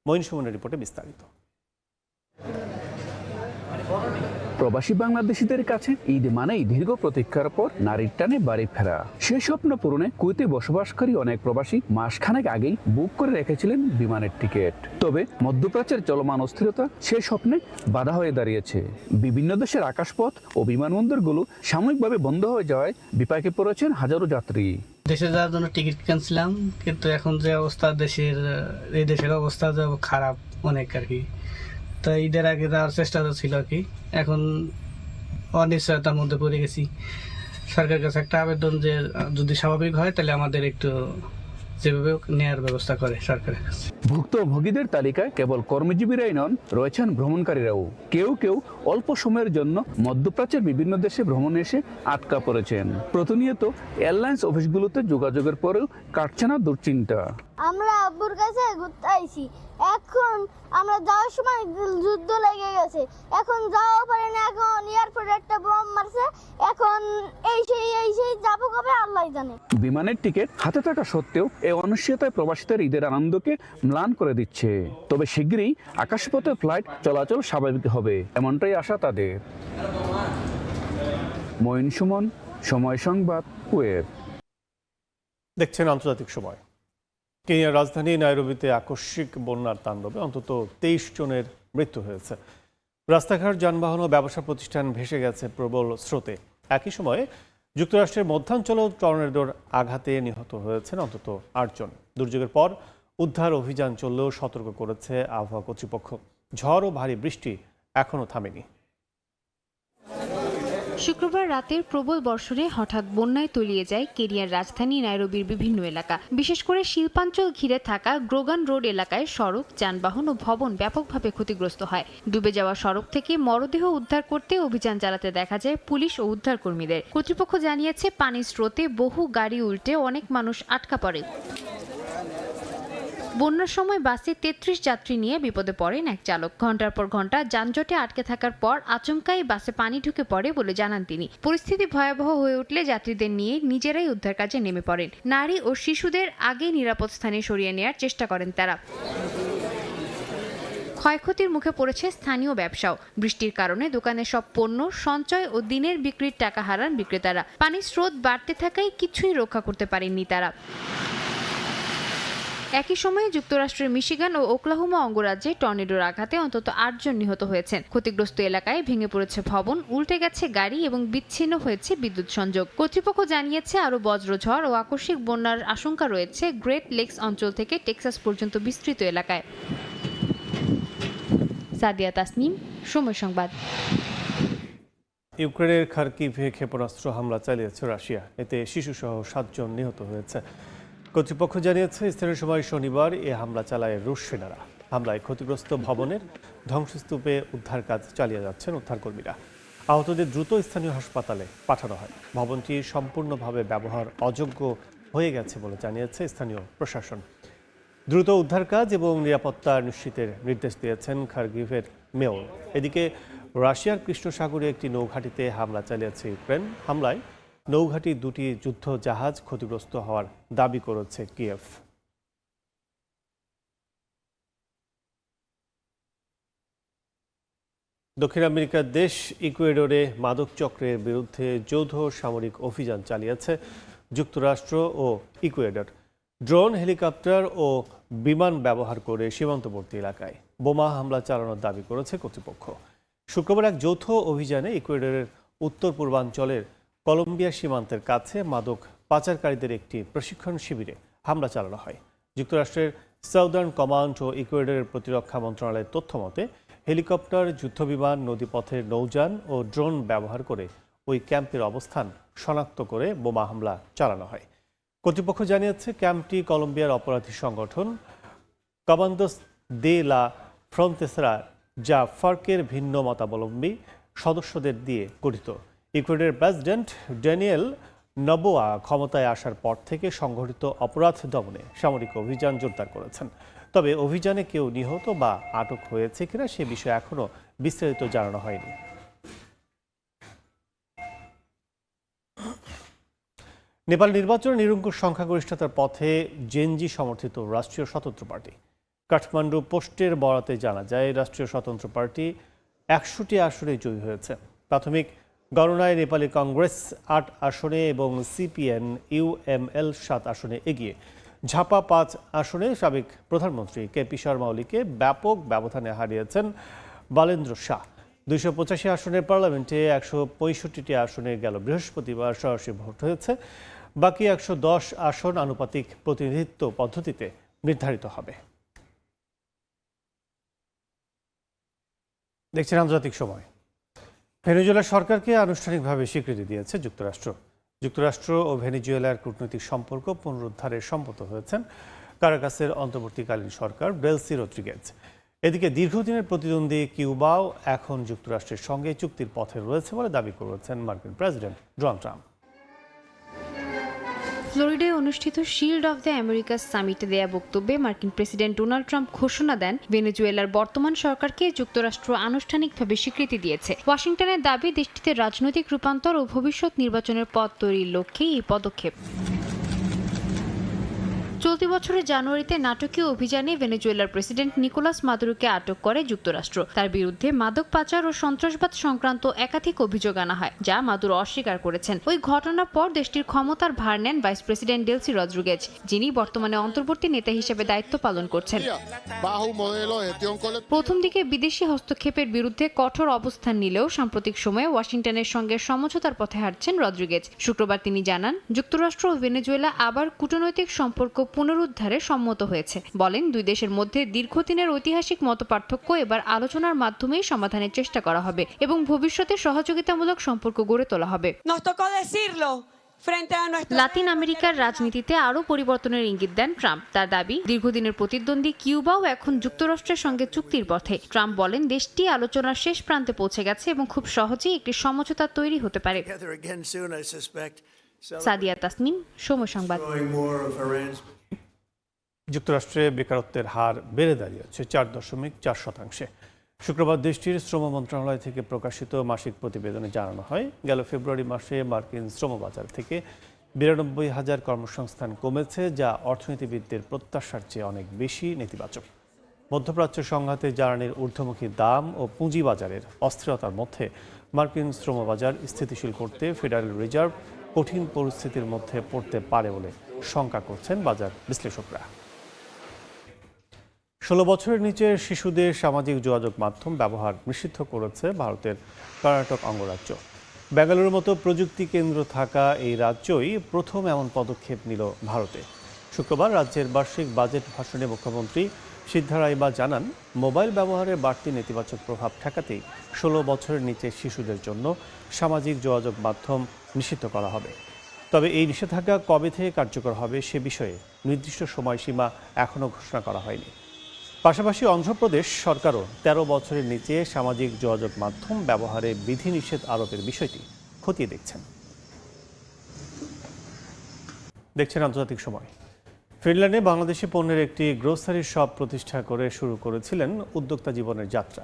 মঈন সুমনের রিপোর্টে বিস্তারিত। প্রবাসী বাংলাদেশিদের কাছে ঈদ মানেই দীর্ঘ প্রতীক্ষার পর নারীর টানে বাড়ি ফেরা। সে স্বপ্ন পূরণে কুয়েতে বসবাসকারী অনেক প্রবাসী মাসখানেক আগেই বুক করে রেখেছিলেন বিমানের টিকিট। তবে মধ্যপ্রাচ্যের চলমান অস্থিরতা সে স্বপ্নে বাধা হয়ে দাঁড়িয়েছে। বিভিন্ন দেশের আকাশপথ ও বিমানবন্দরগুলো সাময়িকভাবে বন্ধ হয়ে যাওয়ায় বিপাকে পড়েছেন হাজারো যাত্রী। দেশে যাওয়ার জন্য টিকিট কিনছিলাম, কিন্তু এখন যে অবস্থা এই দেশের অবস্থা খারাপ অনেক আর কি। তো ঈদের আগে যাওয়ার চেষ্টা ছিল আর কি, এখন অনিশ্চয়তার মধ্যে পড়ে গেছি। সরকারের কাছে একটা আবেদন যে যদি স্বাভাবিক হয় তাহলে আমাদের একটু যেভাবে নেয়ার ব্যবস্থা করে সরকারের কাছে। ভুক্তভোগীদের তালিকায় কেবল কর্মজীবীরাই নন, রয়েছেন ভ্রমণকারীরাও। কেউ কেউ অল্প সময়ের জন্য মধ্যপ্রাচ্যের বিভিন্ন দেশে ভ্রমণে এসে আটকা পড়েছেন। প্রতিনিয়ত এয়ারলাইন্স অফিসগুলোতে যোগাযোগের পরেও কাটছে না দুশ্চিন্তা। আমরা আব্বুর কাছে ঘুরতে আইছি, এখন আমরা যাওয়ার সময় যুদ্ধ লেগে গেছে, এখন যাওয়া পারে না, এখন এয়ারপোর্টে একটা বোম মারছে, এখন এই সেই যাবো কবে আল্লাহ জানে। বিমানের টিকিট হাতে থাকা সত্ত্বেও এই অনিশ্চয়তায় প্রবাসীদের ঈদের আনন্দকে ম্লান করে দিচ্ছে। তবে শিগগিরই আকাশপথে ফ্লাইট চলাচল স্বাভাবিক হবে, এমনটাই আশা তাদের। মঈন সুমন, সময় সংবাদ, কুয়েত। দেখছেন আন্তর্জাতিক সময়। কেনিয়ার রাজধানী নাইরোবিতে আকস্মিক বন্যার তাণ্ডবে অন্তত 23 জনের মৃত্যু হয়েছে। রাস্তাঘাট, যানবাহন ও ব্যবসা প্রতিষ্ঠান ভেসে গেছে প্রবল স্রোতে। একই সময়ে যুক্তরাষ্ট্রের মধ্যাঞ্চলেও টর্নেডোর আঘাতে নিহত হয়েছেন অন্তত 8 জন। দুর্যোগের পর উদ্ধার অভিযান চললেও সতর্ক করেছে আবহাওয়া কর্তৃপক্ষ। ঝড় ও ভারী বৃষ্টি এখনও থামেনি। শুক্রবার রাতের প্রবল বর্ষণে হঠাৎ বন্যায় তলিয়ে যায় কেনিয়ার রাজধানী নাইরোবির বিভিন্ন এলাকা। বিশেষ করে শিল্পাঞ্চল ঘিরে থাকা গ্রোগান রোড এলাকায় সড়ক, যানবাহন ও ভবন ব্যাপকভাবে ক্ষতিগ্রস্ত হয়। ডুবে যাওয়া সড়ক থেকে মরদেহ উদ্ধার করতে অভিযান চালাতে দেখা যায় পুলিশ ও উদ্ধার কর্মীদের। কর্তৃপক্ষ জানিয়েছে, পানির স্রোতে বহু গাড়ি উল্টে অনেক মানুষ আটকা পড়ে। বন্যার সময় বাসে 33 যাত্রী নিয়ে বিপদে পড়েন এক চালক। ঘন্টার পর ঘন্টা যানজটে আটকে থাকার পর আচমকাই বাসে পানি ঢুকে পড়ে বলে জানান তিনি। পরিস্থিতি ভয়াবহ হয়ে উঠলে যাত্রীদের নিয়ে নিজেরাই উদ্ধার কাজে নেমে পড়েন। নারী ও শিশুদের আগে নিরাপদ স্থানে সরিয়ে নেওয়ার চেষ্টা করেন তারা। ক্ষয়ক্ষতির মুখে পড়েছে স্থানীয় ব্যবসাও। বৃষ্টির কারণে দোকানের সব পণ্য, সঞ্চয় ও দিনের বিক্রির টাকা হারান বিক্রেতারা। পানির স্রোত বাড়তে থাকায় কিছুই রক্ষা করতে পারেননি তারা। একই সময়ে যুক্তরাষ্ট্রের মিশিগান ও ওকলাহোমা অঙ্গরাজ্যে টর্নেডোর আঘাতে অন্তত 8 জন নিহত হয়েছেন। ক্ষতিগ্রস্ত এলাকায় ভেঙে পড়েছে ভবন, উল্টে গেছে গাড়ি এবং বিচ্ছিন্ন হয়েছে বিদ্যুৎ সংযোগ। কর্তৃপক্ষ জানিয়েছে, আরও বজ্রঝড় ও আকস্মিক বন্যার আশঙ্কা রয়েছে গ্রেট লেকস অঞ্চল থেকে টেক্সাস পর্যন্ত বিস্তৃত এলাকায়। সাদিয়া তাসনিম, সময় সংবাদ। ইউক্রেনের খার্কিভে ক্ষেপণাস্ত্র হামলা চালিয়েছে রাশিয়া। এতে শিশুসহ 7 জন নিহত হয়েছে। কর্তৃপক্ষ জানিয়েছে, স্থানীয় সময় শনিবার এ হামলা চালায় রুশ সেনারা। হামলায় ক্ষতিগ্রস্ত ভবনের ধ্বংসস্তূপে উদ্ধার কাজ চালিয়ে যাচ্ছেন উদ্ধারকর্মীরা। আহতদের দ্রুত স্থানীয় হাসপাতালে পাঠানো হয়। ভবনটি সম্পূর্ণভাবে ব্যবহার অযোগ্য হয়ে গেছে বলে জানিয়েছে স্থানীয় প্রশাসন। দ্রুত উদ্ধার কাজ এবং নিরাপত্তা নিশ্চিতের নির্দেশ দিয়েছেন খার্কিভের মেয়র। এদিকে রাশিয়ার কৃষ্ণ সাগরে একটি নৌঘাঁটিতে হামলা চালিয়েছে ইউক্রেন। হামলায় নৌঘাঁটির 2টি যুদ্ধ জাহাজ ক্ষতিগ্রস্ত হওয়ার দাবি করেছে কিয়েভ। দক্ষিণ আমেরিকার দেশ ইকুয়েডরে মাদক চক্রের বিরুদ্ধে যৌথ সামরিক অভিযান চালিয়েছে যুক্তরাষ্ট্র ও ইকুয়েডর। ড্রোন, হেলিকপ্টার ও বিমান ব্যবহার করে সীমান্তবর্তী এলাকায় বোমা হামলা চালানোর দাবি করেছে কর্তৃপক্ষ। শুক্রবার এক যৌথ অভিযানে ইকুয়েডরের উত্তর পূর্বাঞ্চলের কলম্বিয়া সীমান্তের কাছে মাদক পাচারকারীদের একটি প্রশিক্ষণ শিবিরে হামলা চালানো হয়। যুক্তরাষ্ট্রের সাউদার্ন কমান্ড ও ইকুয়েডরের প্রতিরক্ষা মন্ত্রণালয়ের তথ্য মতে, হেলিকপ্টার, যুদ্ধবিমান, নদীপথের নৌযান ও ড্রোন ব্যবহার করে ওই ক্যাম্পের অবস্থান শনাক্ত করে বোমা হামলা চালানো হয়। কর্তৃপক্ষ জানিয়েছে, ক্যাম্পটি কলম্বিয়ার অপরাধী সংগঠন কমান্দোস দে লা ফ্রন্তেসরা, যা ফার্কের ভিন্ন মতাবলম্বী সদস্যদের দিয়ে গঠিত। ইকুয়েডরের প্রেসিডেন্ট ড্যানিয়েল নবোয়া ক্ষমতায় আসার পর থেকে সংগঠিত অপরাধ দমনে সামরিক অভিযান জোরদার করেছেন। তবে অভিযানে কেউ নিহত বা আটক হয়েছে কিনা সে বিষয়ে এখনও বিস্তারিত জানানো হয়নি। নেপাল নির্বাচনে নিরঙ্কুশ সংখ্যাগরিষ্ঠতার পথে জেনজি সমর্থিত রাষ্ট্রীয় স্বতন্ত্র পার্টি। কাঠমান্ডু পোস্টের বরাতে জানা যায়, রাষ্ট্রীয় স্বতন্ত্র পার্টি 100টি আসনে জয়ী হয়েছে। প্রাথমিক গণনায় নেপালি কংগ্রেস 8 আসনে এবং সিপিএন ইউএমএল 7 আসনে এগিয়ে। ঝাপা 5 আসনে সাবেক প্রধানমন্ত্রী কেপি শর্মা ওলিকে ব্যাপক ব্যবধানে হারিয়েছেন বালেন্দ্র শাহ। 285 আসনের পার্লামেন্টে 165টি আসনে গেল বৃহস্পতিবার সরাসরি ভোট হয়েছে। বাকি 110 আসন আনুপাতিক প্রতিনিধিত্ব পদ্ধতিতে নির্ধারিত হবে। দেখছেন আন্তর্জাতিক সময়। ভেনেজুয়েলা সরকারকে আনুষ্ঠানিকভাবে স্বীকৃতি দিয়েছে যুক্তরাষ্ট্র। যুক্তরাষ্ট্র ও ভেনেজুয়েলার কূটনৈতিক সম্পর্ক পুনরুদ্ধারে সম্মত হয়েছেন কারাকাসের অন্তর্বর্তীকালীন সরকার ডেলসি রদ্রিগেজ। এদিকে দীর্ঘদিনের প্রতিদ্বন্দ্বী কিউবাও এখন যুক্তরাষ্ট্রের সঙ্গে চুক্তির পথে রয়েছে বলে দাবি করেছেন মার্কিন প্রেসিডেন্ট ডোনাল্ড ট্রাম্প। ফ্লোরিডায় অনুষ্ঠিত শিল্ড অফ দ্য আমেরিকাস সামিটে দেয়া বক্তব্যে মার্কিন প্রেসিডেন্ট ডোনাল্ড ট্রাম্প ঘোষণা দেন, ভেনেজুয়েলার বর্তমান সরকারকে যুক্তরাষ্ট্র আনুষ্ঠানিকভাবে স্বীকৃতি দিয়েছে। ওয়াশিংটনের দাবি, দেশটিতে রাজনৈতিক রূপান্তর ও ভবিষ্যৎ নির্বাচনের পথ তৈরির লক্ষ্যে এই পদক্ষেপ। চলতি বছরের জানুয়ারিতে নাটকীয় অভিযানে ভেনেজুয়েলার প্রেসিডেন্ট নিকোলাস মাদুরোকে আটক করে যুক্তরাষ্ট্র। তার বিরুদ্ধে মাদক পাচার ও সন্ত্রাসবাদ সংক্রান্ত একাধিক অভিযোগ আনা হয়, যা মাদুরো অস্বীকার করেছেন। ওই ঘটনার পর দেশটির ক্ষমতার ভার নেন ভাইস প্রেসিডেন্ট ডেলসি রদ্রিগেজ, যিনি বর্তমানে অন্তর্বর্তী নেতা হিসেবে দায়িত্ব পালন করছেন। প্রথম দিকে বিদেশি হস্তক্ষেপের বিরুদ্ধে কঠোর অবস্থান নিলেও সাম্প্রতিক সময়ে ওয়াশিংটনের সঙ্গে সমঝোতার পথে হাঁটছেন রদ্রিগেজ। শুক্রবার তিনি জানান, যুক্তরাষ্ট্র ও ভেনেজুয়েলা আবার কূটনৈতিক সম্পর্ক পুনরুদ্ধারে সম্মত হয়েছে। বলেন, দুই দেশের মধ্যে দীর্ঘদিনের ঐতিহাসিক মতপার্থক্য এবার আলোচনার মাধ্যমেই সমাধানের চেষ্টা করা হবে এবং ভবিষ্যতে সহযোগিতামূলক সম্পর্ক গড়ে তোলা হবে। লাতিন আমেরিকার রাজনীতিতে আরও পরিবর্তনের ইঙ্গিত দেন ট্রাম্প। তার দাবি, দীর্ঘদিনের প্রতিদ্বন্দ্বী কিউবাও এখন যুক্তরাষ্ট্রের সঙ্গে চুক্তির পথে। ট্রাম্প বলেন, দেশটি আলোচনার শেষ প্রান্তে পৌঁছে গেছে এবং খুব সহজেই একটি সমঝোতা তৈরি হতে পারে। সাদিয়া তাসনিম, সময় সংবাদ। যুক্তরাষ্ট্রে বেকারত্বের হার বেড়ে দাঁড়িয়েছে 4.4%। শুক্রবার দেশটির শ্রম মন্ত্রণালয় থেকে প্রকাশিত মাসিক প্রতিবেদনে জানানো হয়, গেল ফেব্রুয়ারি মাসে মার্কিন শ্রমবাজার থেকে 92,000 কর্মসংস্থান কমেছে, যা অর্থনীতিবিদদের প্রত্যাশার চেয়ে অনেক বেশি নেতিবাচক। মধ্যপ্রাচ্য সংঘাতে জ্বালানির ঊর্ধ্বমুখী দাম ও পুঁজিবাজারের অস্থিরতার মধ্যে মার্কিন শ্রমবাজার স্থিতিশীল করতে ফেডারেল রিজার্ভ কঠিন পরিস্থিতির মধ্যে পড়তে পারে বলে শঙ্কা করছেন বাজার বিশ্লেষকরা। 16 বছরের নিচে শিশুদের সামাজিক যোগাযোগ মাধ্যম ব্যবহার নিষিদ্ধ করেছে ভারতের কর্ণাটক অঙ্গরাজ্য। বেঙ্গালুরুর মতো প্রযুক্তি কেন্দ্র থাকা এই রাজ্যই প্রথম এমন পদক্ষেপ নিল ভারতে। শুক্রবার রাজ্যের বার্ষিক বাজেট ভাষণে মুখ্যমন্ত্রী সিদ্ধারাইবা জানান, মোবাইল ব্যবহারের বাড়তি নেতিবাচক প্রভাব ঠেকাতেই 16 বছরের নিচে শিশুদের জন্য সামাজিক যোগাযোগ মাধ্যম নিষিদ্ধ করা হবে। তবে এই নিষেধাজ্ঞা কবে থেকে কার্যকর হবে সে বিষয়ে নির্দিষ্ট সময়সীমা এখনও ঘোষণা করা হয়নি। পাশাপাশি অন্ধ্রপ্রদেশ সরকারও 13 বছরের নিচে সামাজিক যোগাযোগ মাধ্যম ব্যবহারে বিধিনিষেধ আরোপের বিষয়টি খতিয়ে দেখছেন আন্তর্জাতিক সময়। ফিনল্যান্ডে বাংলাদেশি পণ্যের একটি গ্রোসারি শপ প্রতিষ্ঠা করে শুরু করেছিলেন উদ্যোক্তা জীবনের যাত্রা।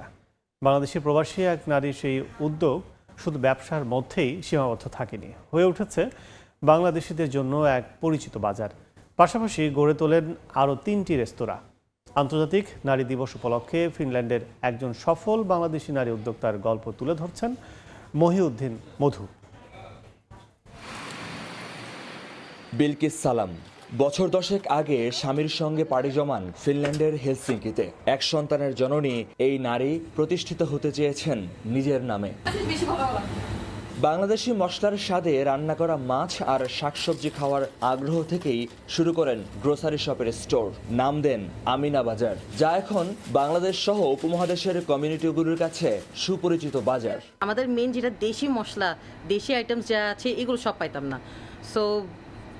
বাংলাদেশি প্রবাসী এক নারী সেই উদ্যোগ শুধু ব্যবসার মধ্যেই সীমাবদ্ধ থাকেনি, হয়ে উঠেছে বাংলাদেশিদের জন্য এক পরিচিত বাজার। পাশাপাশি গড়ে তোলেন আরও 3টি রেস্তোরাঁ। আন্তর্জাতিক নারী দিবস উপলক্ষে ফিনল্যান্ডের একজন সফল বাংলাদেশি নারী উদ্যোক্তার গল্প তুলে ধরছেন মহিউদ্দিন মধু। বিলকিস সালাম বছর 10 আগে স্বামীর সঙ্গে পাড়ি জমান ফিনল্যান্ডের হেলসিঙ্কিতে। এক সন্তানের জননী এই নারী প্রতিষ্ঠিত হতে চেয়েছেন নিজের নামে। বাংলাদেশি মশলার স্বাদে রান্না করা মাছ আর শাকসবজি খাওয়ার আগ্রহ থেকেই শুরু করেন গ্রোসারি শপের স্টোর। নাম দেন আমিনা বাজার, যা এখন বাংলাদেশ সহ উপমহাদেশের কমিউনিটিগুলোর কাছে সুপরিচিত বাজার। আমাদের মেন যেটা দেশি মশলা, দেশি আইটেমস যা আছে এগুলো সব পাইতাম না। সো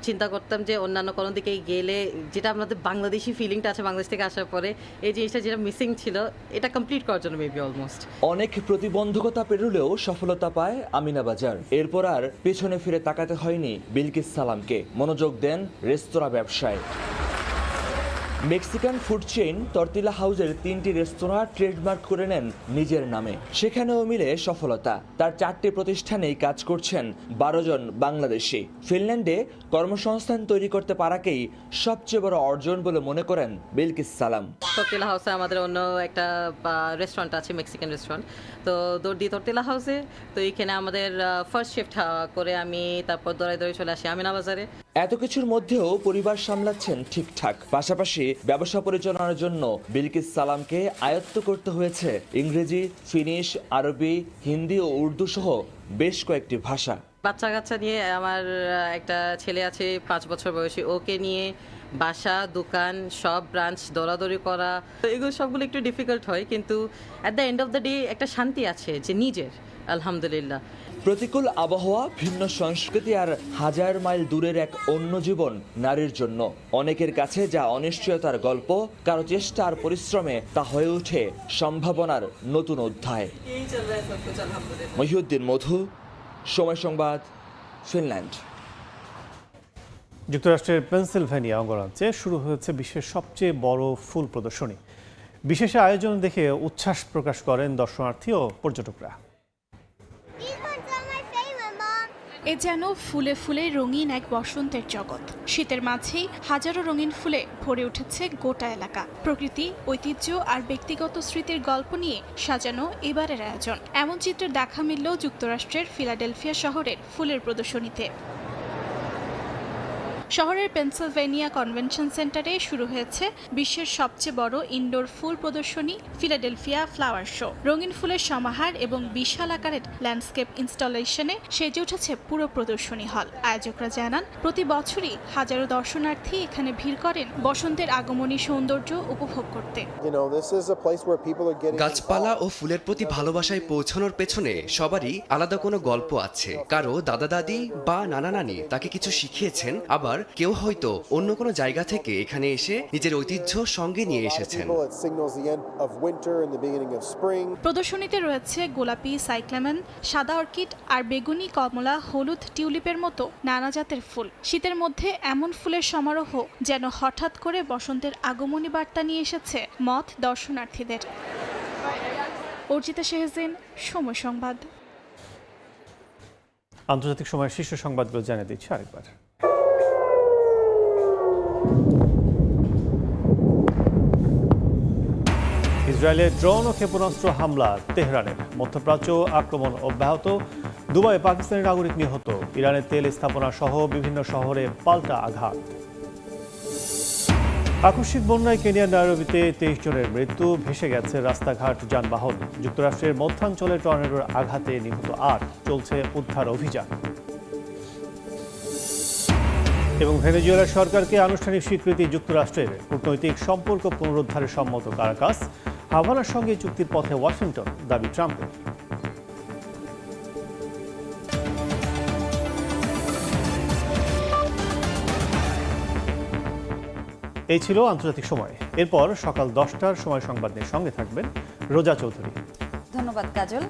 চিন্তা করতাম যে অন্যান্য কোনো দিকে গেলে যেটা আমাদের বাংলাদেশি ফিলিংটা আছে বাংলাদেশ থেকে আসার পরে, এই জিনিসটা যেটা মিসিং ছিল এটা কমপ্লিট করার জন্য মেবি অলমোস্ট। অনেক প্রতিবন্ধকতা পেরুলেও সফলতা পায় আমিনা বাজার। এরপর আর পেছনে ফিরে তাকাতে হয়নি বিলকিস সালামকে। মনোযোগ দেন রেস্তোরাঁ ব্যবসায়। মেক্সিকান ফুড চেইন তর্তিলা হাউসের 3টি রেস্তোরাঁ ট্রেডমার্ক করে নেন নিজের নামে। সেখানেও মিলে সফলতা। তার 4টি প্রতিষ্ঠানেই কাজ করছেন 12 জন বাংলাদেশি। ফিনল্যান্ডে কর্মসংস্থান তৈরি করতে পারাকেই সবচেয়ে বড় অর্জন বলে মনে করেন বিলকিস সালাম। তর্তিলা হাউসে আমাদের অন্য একটা রেস্টুরেন্ট আছে, মেক্সিকান রেস্টুরেন্ট। তো দৌড় দিই তর্তিলা হাউসে। তো এইখানে আমাদের ফার্স্ট শিফট করে আমি তারপর দৌড়াই চলে আসি আমিনা বাজারে। এত কিছুর মধ্যেও পরিবার সামলাচ্ছেন ঠিকঠাক। পাশাপাশি ব্যবসা পরিচালনার জন্য বিলকিস সালামকে আয়ত্ত করতে হয়েছে ইংরেজি, ফিনিশ, আরবি, হিন্দি ও উর্দু সহ বেশ কয়েকটি ভাষা। বাচ্চা কাচ্চা নিয়ে আমার একটা ছেলে আছে 5 বছর বয়সী, ওকে নিয়ে বাসা, দোকান, সব ব্রাঞ্চ দৌড়াদৌড়ি করা, এগুলো সবগুলো একটু ডিফিকাল্ট হয়, কিন্তু at the end of the day একটা শান্তি আছে যে নিজের, আলহামদুলিল্লাহ। প্রতিকূল আবহাওয়া, ভিন্ন সংস্কৃতি আর হাজার মাইল দূরের এক অন্য জীবন নারীর জন্য অনেকের কাছে যা অনিশ্চয়তার গল্প, কারো চেষ্টা আর পরিশ্রমে তা হয়ে ওঠে সম্ভাবনার নতুন অধ্যায়। মহিউদ্দিন মধু, সময় সংবাদ, ফিনল্যান্ড। যুক্তরাষ্ট্রের পেনসিলভেনিয়া অঙ্গরাজ্যে শুরু হয়েছে বিশ্বের সবচেয়ে বড় ফুল প্রদর্শনী। বিশেষ আয়োজন দেখে উচ্ছ্বাস প্রকাশ করেন দর্শনার্থী ও পর্যটকরা। এ যেন ফুলে ফুলে রঙিন এক বসন্তের জগৎ। শীতের মাঝেই হাজারো রঙিন ফুলে ভরে উঠেছে গোটা এলাকা। প্রকৃতি, ঐতিহ্য আর ব্যক্তিগত স্মৃতির গল্প নিয়ে সাজানো এবারের আয়োজন। এমন চিত্রের দেখা মিলল যুক্তরাষ্ট্রের ফিলাডেলফিয়া শহরের ফুলের প্রদর্শনীতে। শহরের পেনসিলভেনিয়া কনভেনশন সেন্টারে শুরু হয়েছে বিশ্বের সবচেয়ে বড় ইনডোর ফুল প্রদর্শনী ফিলাডেলফিয়া ফ্লাওয়ার শো। রঙিন ফুলের সমাহার এবং বিশাল আকারের ল্যান্ডস্কেপ ইনস্টলেশনে সেজে উঠেছে পুরো প্রদর্শনী হল। আয়োজকরা জানান, প্রতি বছরই হাজারো দর্শনার্থী এখানে ভিড় করেন বসন্তের আগমনী সৌন্দর্য উপভোগ করতে। গাছপালা ও ফুলের প্রতি ভালোবাসায় পৌঁছানোর পেছনে সবারই আলাদা কোনো গল্প আছে। কারো দাদা দাদি বা নানা নানি তাকে কিছু শিখিয়েছেন, আবার কেউ হয়তো অন্য কোনো জায়গা থেকে এখানে এসে নিজের ঐতিহ্য সঙ্গে নিয়ে এসেছেন। প্রদর্শনীতে রয়েছে গোলাপি সাইক্লামেন, সাদা অর্কিড আর বেগুনি, কমলা, হলুদ টিউলিপের মতো নানা জাতের ফুল। শীতের মধ্যে এমন ফুলের সমারোহ যেন হঠাৎ করে বসন্তের আগমনী বার্তা নিয়ে এসেছে মত দর্শনার্থীদের। অর্জিতা শেহজিন, সময় সংবাদ। আন্তর্জাতিক সময়ের শীর্ষ সংবাদগুলো জানিয়ে দিচ্ছি আরেকবার। ইসরায়েলের ড্রোন ও ক্ষেপণাস্ত্র হামলা তেহরানের। মধ্যপ্রাচ্য আক্রমণ অব্যাহত। দুবাইয়ে পাকিস্তানি নাগরিক নিহত। ইরানের তেল স্থাপনা সহ বিভিন্ন শহরে পাল্টা আঘাত। আকস্মিক বন্যায় কেনিয়ার নাইরোবিতে 23 জনের মৃত্যু। ভেসে গেছে রাস্তাঘাট, যানবাহন। যুক্তরাষ্ট্রের মধ্যাঞ্চলে টর্নেডোর আঘাতে নিহত 8। চলছে উদ্ধার অভিযান। এবং ভেনেজুয়েলার সরকারকে আনুষ্ঠানিক স্বীকৃতি যুক্তরাষ্ট্রের। কূটনৈতিক সম্পর্ক পুনরুদ্ধারে সম্মত কারাকাস। হাভানার সঙ্গে চুক্তির পথে ওয়াশিংটন, দাবি ট্রাম্পের। এই ছিল আন্তর্জাতিক সময়। এরপর সকাল 10টার সময় সংবাদ নিয়ে সঙ্গে থাকবেন রোজা চৌধুরী। ধন্যবাদ কাজল।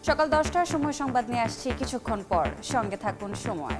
সকাল 10টার সময় সংবাদ নিয়ে আসছি কিছুক্ষণ পর। সঙ্গে থাকুন সময়।